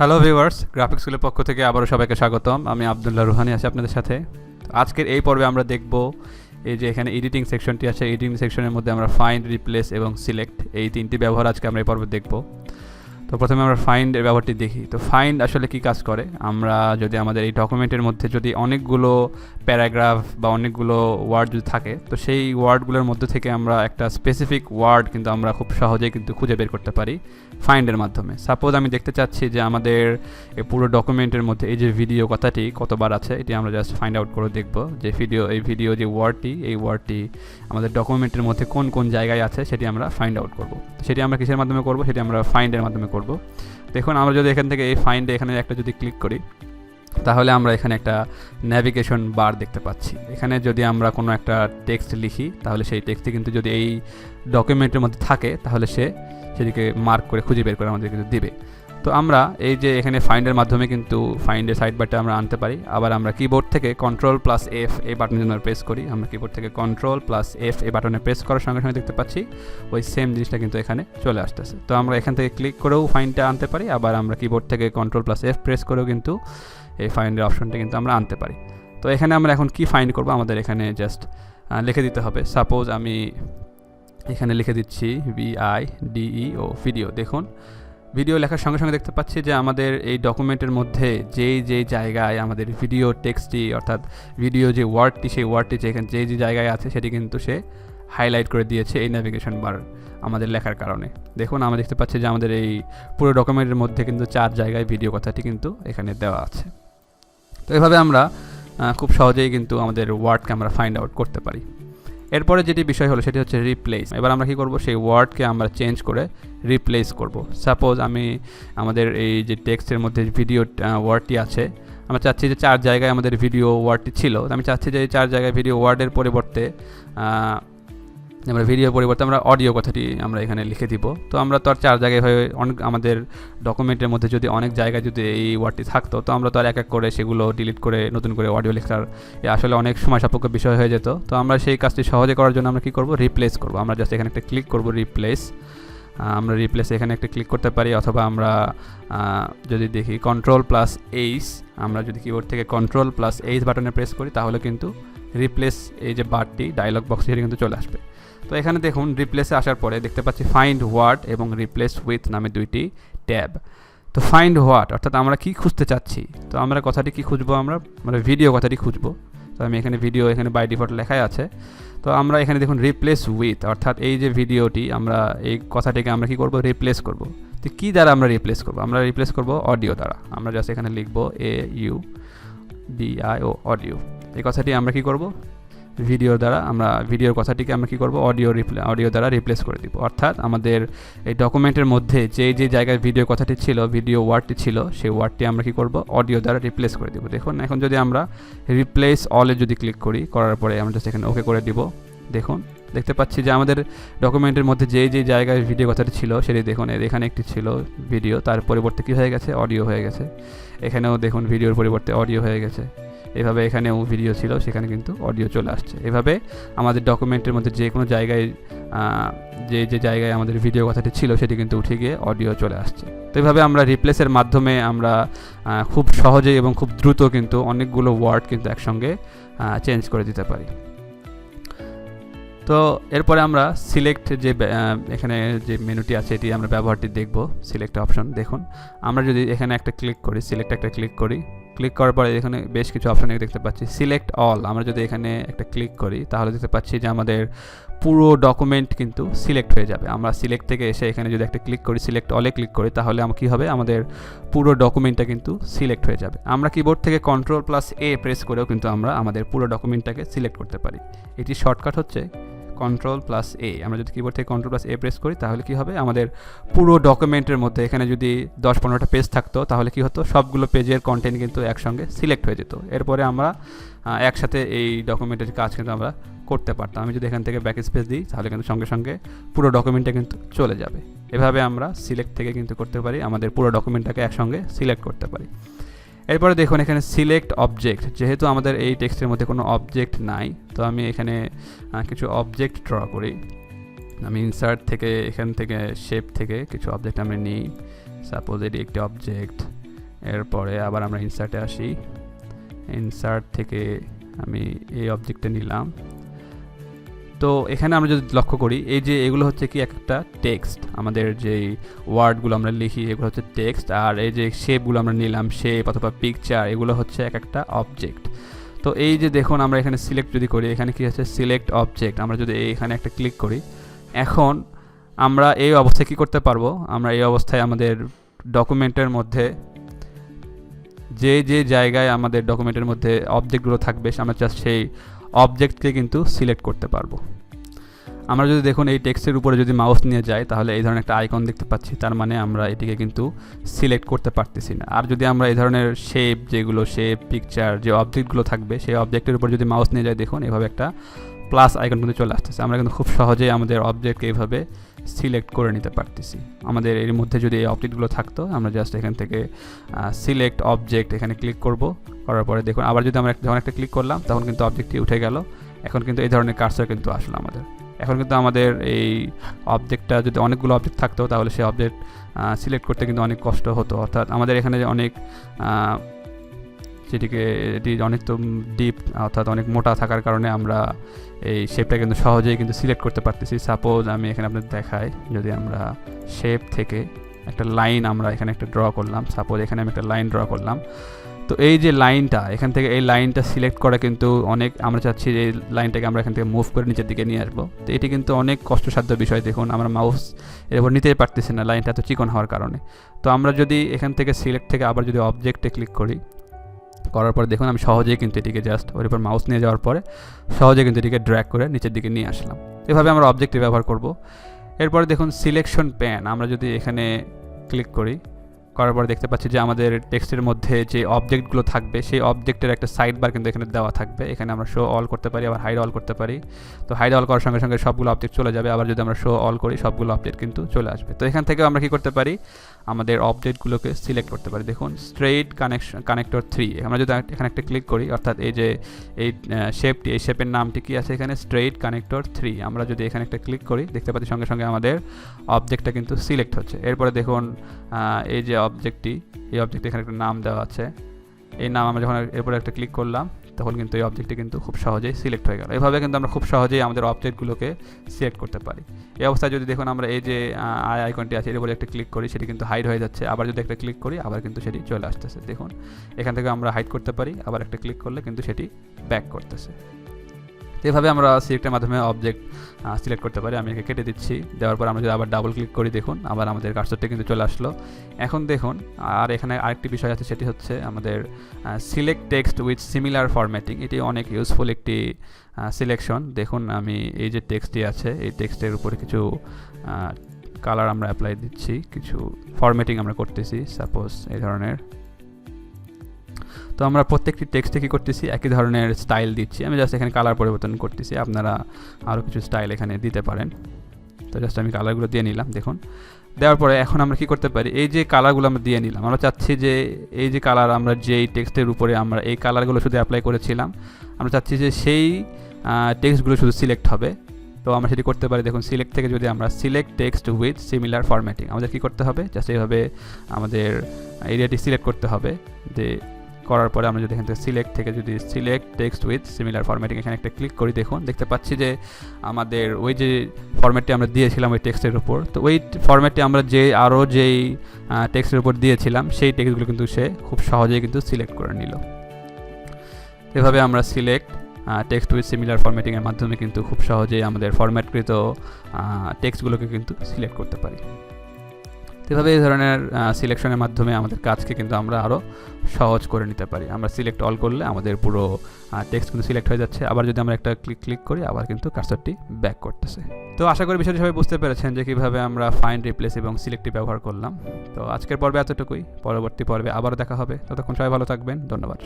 Hello viewers, graphics স্কুলের পক্ষ থেকে আবারও সবাইকে স্বাগতম। আমি আব্দুল্লাহ রুহানি আছি আপনাদের সাথে। আজকের এই পর্বে আমরা দেখব এই যে এখানে এডিটিং সেকশনটি আছে, এডিটিং সেকশনের মধ্যে আমরা ফাইন্ড, রিপ্লেস এবং সিলেক্ট এই তিনটি ব্যবহার আজকে আমরা এই পর্বে দেখব। তো প্রথমে আমরা ফাইন্ড এর ব্যবহারটি দেখি। তো ফাইন্ড আসলে কি কাজ করে, আমরা যদি আমাদের এই ডকুমেন্টের মধ্যে যদি অনেকগুলো প্যারাগ্রাফ বা অনেকগুলো ওয়ার্ড যদি থাকে, তো সেই ওয়ার্ডগুলোর মধ্যে থেকে আমরা একটা স্পেসিফিক ওয়ার্ড কিন্তু আমরা খুব সহজেই কিন্তু খুঁজে বের করতে পারি ফাইন্ডের মাধ্যমে। সাপোজ আমি দেখতে চাচ্ছি যে আমাদের এই পুরো ডকুমেন্টের মধ্যে এই যে ভিডিও কথাটি কতবার আছে, এটি আমরা জাস্ট ফাইন্ড আউট করে দেখব যে এই ভিডিও যে ওয়ার্ডটি, এই ওয়ার্ডটি আমাদের ডকুমেন্টের মধ্যে কোন কোন জায়গায় আছে সেটি আমরা ফাইন্ড আউট করব। সেটি আমরা কিসের মাধ্যমে করব, সেটি আমরা ফাইন্ডের মাধ্যমে করব। দেখুন, আমরা যদি এখান থেকে এই ফাইন্ডে এখানে একটা যদি ক্লিক করি, তাহলে আমরা এখানে একটা ন্যাভিগেশন বার দেখতে পাচ্ছি। এখানে যদি আমরা কোনো একটা টেক্সট লিখি, তাহলে সেই টেক্সটটি কিন্তু যদি এই ডকুমেন্টের মধ্যে থাকে, তাহলে সেটিকে মার্ক করে খুঁজে বের করে আমাদের কিন্তু দিবে। তো আমরা এই যে এখানে ফাইন্ডের মাধ্যমে কিন্তু ফাইন্ডের সাইড বারটা আমরা আনতে পারি। আবার আমরা কিবোর্ড থেকে Ctrl+F এই বাটনে যদি আমরা প্রেস করি, আমরা কিবোর্ড থেকে Ctrl+F এই বাটনে প্রেস করার সঙ্গে সঙ্গে দেখতে পাচ্ছি ওই সেম জিনিসটা কিন্তু এখানে চলে আসতেছে। তো আমরা এখান থেকে ক্লিক করেও ফাইন্ডটা আনতে পারি, আবার আমরা কিবোর্ড থেকে Ctrl+F প্রেস করেও কিন্তু এই ফাইন্ডের অপশনটা কিন্তু আমরা আনতে পারি। তো এখানে আমরা এখন কি ফাইন্ড করব, আমাদের এখানে জাস্ট লিখে দিতে হবে। সাপোজ আমি এখানে লিখে দিচ্ছি VIDEO ভিডিও। দেখুন, ভিডিও লেখার সঙ্গে সঙ্গে দেখতে পাচ্ছি যে আমাদের এই ডকুমেন্টের মধ্যে যেই জায়গায় আমাদের ভিডিও টেক্সটটি, অর্থাৎ ভিডিও যে ওয়ার্ডটি, সেই ওয়ার্ডটি যেখানে যে জায়গায় আছে সেটি কিন্তু সে হাইলাইট করে দিয়েছে এই ন্যাভিগেশন বার আমাদের লেখার কারণে। দেখুন, আমরা দেখতে পাচ্ছি যে আমাদের এই পুরো ডকুমেন্টের মধ্যে কিন্তু 4 জায়গায় ভিডিও কথাটি কিন্তু এখানে দেওয়া আছে। তো এভাবে আমরা খুব সহজেই কিন্তু আমাদের ওয়ার্ডকে আমরা ফাইন্ড আউট করতে পারি। এরপরে যেটি বিষয় হলো সেটি হচ্ছে রিপ্লেস। এবার আমরা কী করব, সেই ওয়ার্ডকে আমরা চেঞ্জ করে রিপ্লেস করব। সাপোজ আমি আমাদের এই যে টেক্সটের মধ্যে ভিডিও ওয়ার্ডটি আছে, আমরা চাচ্ছি যে 4 জায়গায় আমাদের ভিডিও ওয়ার্ডটি ছিল। আমি চাচ্ছি যে এই 4 জায়গায় ভিডিও ওয়ার্ডের পরিবর্তে আমরা ভিডিওর পরিবর্তে আমরা অডিও কথাটি আমরা এখানে লিখে দিব। তো আমরা তো আর 4 জায়গায় হয়ে অনেক আমাদের ডকুমেন্টের মধ্যে যদি অনেক জায়গায় যদি এই ওয়ার্ডটি থাকতো, তো আমরা তো আর এক এক করে সেগুলো ডিলিট করে নতুন করে অডিও লেখার আসলে অনেক সময় সাপেক্ষ বিষয় হয়ে যেত। তো আমরা সেই কাজটি সহজে করার জন্য আমরা কী করব, রিপ্লেস করব। আমরা জাস্ট এখানে একটা ক্লিক করব, রিপ্লেস। আমরা রিপ্লেস এখানে একটা ক্লিক করতে পারি, অথবা আমরা যদি দেখি Ctrl+H, আমরা যদি কিবোর্ড থেকে Ctrl+H বাটনে প্রেস করি, তাহলে কিন্তু রিপ্লেস এই যে বারটি ডায়লগ বক্স সেটি কিন্তু চলে আসবে। তো এখানে দেখুন, রিপ্লেসে আসার পরে দেখতে পাচ্ছি ফাইন্ড ওয়ার্ড এবং রিপ্লেস উইথ নামে 2টি ট্যাব। তো ফাইন্ড ওয়ার্ড অর্থাৎ আমরা কি খুঁজতে চাচ্ছি, তো আমরা কথাটি কি খুঁজবো, আমরা ভিডিও কথাটি খুঁজবো। তো আমি এখানে ভিডিও এখানে বাই ডিফল্ট লেখাই আছে। তো আমরা এখানে দেখুন রিপ্লেস উইথ, অর্থাৎ এই যে ভিডিওটি, আমরা এই কথাটিকে আমরা কি করব, রিপ্লেস করব। তো কী দ্বারা আমরা রিপ্লেস করব, আমরা রিপ্লেস করব অডিও দ্বারা। আমরা জাস্ট এখানে লিখব AUDIO অডিও। এই কথাটি আমরা কি করব, ভিডিওর দ্বারা, আমরা ভিডিওর কথাটিকে আমরা কী করবো, অডিও দ্বারা রিপ্লেস করে দিব। অর্থাৎ আমাদের এই ডকুমেন্টের মধ্যে যে জায়গায় ভিডিও কথাটি ছিল, ভিডিও ওয়ার্ডটি ছিল, সেই ওয়ার্ডটি আমরা কী করব, অডিও দ্বারা রিপ্লেস করে দিব। দেখুন, এখন যদি আমরা রিপ্লেস অলে যদি ক্লিক করি, করার পরে আমরা জাস্ট এখানে ওকে করে দিব। দেখুন, দেখতে পাচ্ছি যে আমাদের ডকুমেন্টের মধ্যে যে জায়গায় ভিডিও কথাটি ছিল সেটি দেখুন, এখানে একটি ছিল ভিডিও, তার পরিবর্তে কী হয়ে গেছে, অডিও হয়ে গেছে। এখানেও দেখুন ভিডিওর পরিবর্তে অডিও হয়ে গেছে। এভাবে এখানেও ভিডিও ছিল, সেখানে কিন্তু অডিও চলে আসছে। এভাবে আমাদের ডকুমেন্টের মধ্যে যে কোনো জায়গায় যে জায়গায় আমাদের ভিডিও কথাটি ছিল সেটি কিন্তু উঠে গিয়ে অডিও চলে আসছে। তো এইভাবে আমরা রিপ্লেসের মাধ্যমে আমরা খুব সহজেই এবং খুব দ্রুত কিন্তু অনেকগুলো ওয়ার্ড কিন্তু একসঙ্গে চেঞ্জ করে দিতে পারি। তো এরপরে আমরা সিলেক্ট যে এখানে যে মেনুটি আছে, এটি আমরা ব্যবহারটি দেখব। সিলেক্ট অপশন, দেখুন আমরা যদি এখানে একটা ক্লিক করি, সিলেক্ট একটা ক্লিক করি, ক্লিক করার পরে এখানে বেশ কিছু অপশন দেখতে পাচ্ছি। সিলেক্ট অল, আমরা যদি এখানে একটা ক্লিক করি, তাহলে দেখতে পাচ্ছি যে আমাদের পুরো ডকুমেন্ট কিন্তু সিলেক্ট হয়ে যাবে। আমরা সিলেক্ট থেকে এসে এখানে যদি একটা ক্লিক করি, সিলেক্ট অলে ক্লিক করি, তাহলে কী হবে, আমাদের পুরো ডকুমেন্টটা কিন্তু সিলেক্ট হয়ে যাবে। আমরা কিবোর্ড থেকে Ctrl+A প্রেস করেও কিন্তু আমরা আমাদের পুরো ডকুমেন্টটাকে সিলেক্ট করতে পারি। এটি শর্টকাট হচ্ছে Ctrl+A। আমরা যদি কিবোর্ড থেকে Ctrl+A প্রেস করি, তাহলে কি হবে, আমাদের পুরো ডকুমেন্টের মধ্যে এখানে যদি 10-15টা পেজ থাকতো, তাহলে কি হতো, সবগুলো পেজের কন্টেন্ট কিন্তু একসঙ্গে সিলেক্ট হয়ে যেত। এরপরে আমরা একসাথে এই ডকুমেন্টের কাজ কিন্তু আমরা করতে পারতাম। আমি যদি এখান থেকে ব্যাক স্পেস দিই, তাহলে কিন্তু সঙ্গে সঙ্গে পুরো ডকুমেন্টটা কিন্তু চলে যাবে। এভাবে আমরা সিলেক্ট থেকে কিন্তু করতে পারি, আমাদের পুরো ডকুমেন্টটাকে একসঙ্গে সিলেক্ট করতে পারি। এরপরে দেখুন, এখানে সিলেক্ট অবজেক্ট, যেহেতু আমাদের এই টেক্সটের মধ্যে কোনো অবজেক্ট নাই, তো আমি এখানে কিছু অবজেক্ট ড্র করি। আমি ইনসার্ট থেকে, এখান থেকে শেপ থেকে কিছু অবজেক্ট আমি নিই। সাপোজ এটি একটি অবজেক্ট, এরপরে আবার আমরা ইনসার্টে আসি, ইনসার্ট থেকে আমি এই অবজেক্টটা নিলাম। তো এখানে আমরা যদি লক্ষ্য করি, এই যে এগুলো হচ্ছে কি একটা টেক্সট, আমাদের যেই ওয়ার্ডগুলো আমরা লিখি এগুলো হচ্ছে টেক্সট, আর এই যে শেপগুলো আমরা নিলাম, শেপ অথবা পিকচার, এগুলো হচ্ছে একটা অবজেক্ট। তো এই যে দেখুন আমরা এখানে সিলেক্ট যদি করি, এখানে কি আছে সিলেক্ট অবজেক্ট, আমরা যদি এখানে একটা ক্লিক করি, এখন আমরা এই অবস্থায় কী করতে পারবো, আমরা এই অবস্থায় আমাদের ডকুমেন্টের মধ্যে যে যে জায়গায় আমাদের ডকুমেন্টের মধ্যে অবজেক্টগুলো থাকবে আমরা জাস্ট সেই অবজেক্টকে কিন্তু সিলেক্ট করতে পারবো। আমরা যদি দেখুন এই টেক্সটের উপরে যদি মাউস নিয়ে যাই তাহলে এই ধরনের একটা আইকন দেখতে পাচ্ছি, তার মানে আমরা এটিকে কিন্তু সিলেক্ট করতে পারতেছি না। আর যদি আমরা এই ধরনের শেপ, যেগুলো শেপ পিকচার যে অবজেক্টগুলো থাকবে সেই অবজেক্টের উপর যদি মাউস নিয়ে যাই, দেখুন এভাবে একটা প্লাস আইকন কিন্তু চলে আসতেছে। আমরা কিন্তু খুব সহজেই আমাদের অবজেক্টকে এইভাবে সিলেক্ট করে নিতে পারতেছি। আমাদের এর মধ্যে যদি এই অবজেক্টগুলো থাকতো, আমরা জাস্ট এখান থেকে সিলেক্ট অবজেক্ট এখানে ক্লিক করব, করার পরে দেখুন আবার যদি আমরা যখন একটা ক্লিক করলাম তখন কিন্তু অবজেক্টটি উঠে গেল। এখন কিন্তু এই ধরনের কার্সর কিন্তু আসলো আমাদের। এখন কিন্তু আমাদের এই অবজেক্টটা যদি অনেকগুলো অবজেক্ট থাকতো তাহলে সেই অবজেক্ট সিলেক্ট করতে কিন্তু অনেক কষ্ট হতো, অর্থাৎ আমাদের এখানে যে অনেক এটি অনেক তো ডিপ অর্থাৎ অনেক মোটা থাকার কারণে আমরা এই শেপটা কিন্তু সহজেই কিন্তু সিলেক্ট করতে পারতেছি। সাপোজ আমি এখানে আপনাদের দেখাই, যদি আমরা শেপ থেকে একটা লাইন আমরা এখানে একটা ড্র করলাম, সাপোজ এখানে আমি একটা লাইন ড্র করলাম, তো এই যে লাইনটা এখান থেকে এই লাইনটা সিলেক্ট করা কিন্তু অনেক, আমরা চাচ্ছি যে এই লাইনটাকে আমরা এখান থেকে মুভ করে নিচের দিকে নিয়ে আসবো, তো এটি কিন্তু অনেক কষ্টসাধ্য বিষয়। দেখুন আমরা মাউস এর উপর নিতেই পারতেছি না, লাইনটা এত চিকন হওয়ার কারণে। তো আমরা যদি এখান থেকে সিলেক্ট থেকে আবার যদি অবজেক্টে ক্লিক করি, করার পরে দেখুন আমি সহজেই কিন্তু এটিকে জাস্ট ওর উপর মাউস নিয়ে যাওয়ার পরে সহজে কিন্তু এটিকে ড্র্যাগ করে নিচের দিকে নিয়ে আসলাম। এভাবে আমরা অবজেক্টটি ব্যবহার করব। এরপরে দেখুন সিলেকশন প্যান, আমরা যদি এখানে ক্লিক করি, করার পরে দেখতে পাচ্ছি যে আমাদের টেক্সটের মধ্যে যে অবজেক্টগুলো থাকবে সেই অবজেক্টের একটা সাইড বার কিন্তু এখানে দেওয়া থাকবে। এখানে আমরা শো অল করতে পারি, আবার হাইড অল করতে পারি। তো হাইড অল করার সঙ্গে সঙ্গে সবগুলো অবজেক্ট চলে যাবে, আবার যদি আমরা শো অল করি সবগুলো অবজেক্ট কিন্তু চলে আসবে। তো এখান থেকে আমরা কি করতে পারি, আমাদের অবজেক্টগুলোকে সিলেক্ট করতে পারি। দেখুন স্ট্রেইট কানেক্টর 3, আমরা যদি এখানে একটা ক্লিক করি, অর্থাৎ এই যে এই শেপটি, এই শেপের নামটি কি আছে এখানে স্ট্রেইট কানেক্টর 3, আমরা যদি এখানে একটা ক্লিক করি দেখতে পাচ্ছি সঙ্গে সঙ্গে আমাদের অবজেক্টটা কিন্তু সিলেক্ট হচ্ছে। এরপরে দেখুন এই যে অবজেক্টটি, এই অবজেক্টে এখানে একটা নাম দেওয়া আছে, এই নাম আমরা যখন এরপরে একটা ক্লিক করলাম তখন কিন্তু এই অবজেক্টটি কিন্তু খুব সহজেই সিলেক্ট হয়ে গেল। এভাবে কিন্তু আমরা খুব সহজেই আমাদের অবজেক্টগুলোকে সিলেক্ট করতে পারি। এই অবস্থায় যদি দেখুন আমরা এই যে আইকনটি আছে এর উপরে একটা ক্লিক করি, সেটি কিন্তু হাইড হয়ে যাচ্ছে, আবার যদি একটা ক্লিক করি আবার কিন্তু সেটি চলে আসতেছে। দেখুন এখান থেকে আমরা হাইড করতে পারি, আবার একটা ক্লিক করলে কিন্তু সেটি ব্যাক করতেছে। এভাবে আমরা সিলেক্টের মাধ্যমে অবজেক্ট সিলেক্ট করতে পারি। আমি একে কেটে দিচ্ছি, দেওয়ার পর আমরা যদি আবার ডাবল ক্লিক করি দেখুন আবার আমাদের কার্সরটি কিন্তু চলে আসলো। এখন দেখুন আর এখানে আরেকটি বিষয় আছে, সেটি হচ্ছে আমাদের select text with similar formatting. এটি অনেক ইউজফুল একটি সিলেকশন। দেখুন আমি এই যে টেক্সটটি আছে এই টেক্সটের উপরে কিছু কালার আমরা অ্যাপ্লাই দিচ্ছি, কিছু ফরম্যাটিং আমরা করতেছি, সাপোজ এই ধরনের। তো আমরা প্রত্যেকটি টেক্সটে কী করতেছি, একই ধরনের স্টাইল দিচ্ছি। আমি জাস্ট এখানে কালার পরিবর্তন করতেছি, আপনারা আরও কিছু স্টাইল এখানে দিতে পারেন। তো জাস্ট আমি কালারগুলো দিয়ে নিলাম। দেখুন দেওয়ার পরে এখন আমরা কী করতে পারি, এই যে কালারগুলো আমরা দিয়ে নিলাম, আমরা চাচ্ছি যে এই যে কালার আমরা যেই টেক্সটের উপরে আমরা এই কালারগুলো শুধু অ্যাপ্লাই করেছিলাম, আমরা চাচ্ছি যে সেই টেক্সটগুলো শুধু সিলেক্ট হবে। তো আমরা সেটি করতে পারি। দেখুন সিলেক্ট থেকে যদি আমরা select text with similar formatting, আমাদের কী করতে হবে, জাস্ট এইভাবে আমাদের এরিয়াটি সিলেক্ট করতে হবে। যে করার পরে আমরা যদি এখান থেকে সিলেক্ট থেকে যদি select text with similar formatting এখানে একটা ক্লিক করি, দেখুন দেখতে পাচ্ছি যে আমাদের ওই যে ফরম্যাটটি আমরা দিয়েছিলাম ওই টেক্সটের উপর, তো ওই ফরম্যাটটি আমরা যে আরও যেই টেক্সটের উপর দিয়েছিলাম সেই টেক্সটগুলো কিন্তু সে খুব সহজেই কিন্তু সিলেক্ট করে নিল। এভাবে আমরা সিলেক্ট টেক্সট উইথ সিমিলার ফরম্যাটিংয়ের মাধ্যমে কিন্তু খুব সহজেই আমাদের ফরম্যাটকৃত টেক্সটগুলোকে কিন্তু সিলেক্ট করতে পারি। এভাবে এই ধরনের সিলেকশনের মাধ্যমে আমাদের কাজকে কিন্তু আমরা আরও সহজ করে নিতে পারি। আমরা সিলেক্ট অল করলে আমাদের পুরো টেক্সট কিন্তু সিলেক্ট হয়ে যাচ্ছে, আবার যদি আমরা একটা ক্লিক করি আবার কিন্তু কার্সরটি ব্যাক করতেছে। তো আশা করি বিষয়টি সবাই বুঝতে পেরেছেন যে কীভাবে আমরা ফাইন্ড, রিপ্লেস এবং সিলেক্টটি ব্যবহার করলাম। তো আজকের পর্বে এতটুকুই, পরবর্তী পর্বে আবারও দেখা হবে। ততক্ষণ সবাই ভালো থাকবেন, ধন্যবাদ।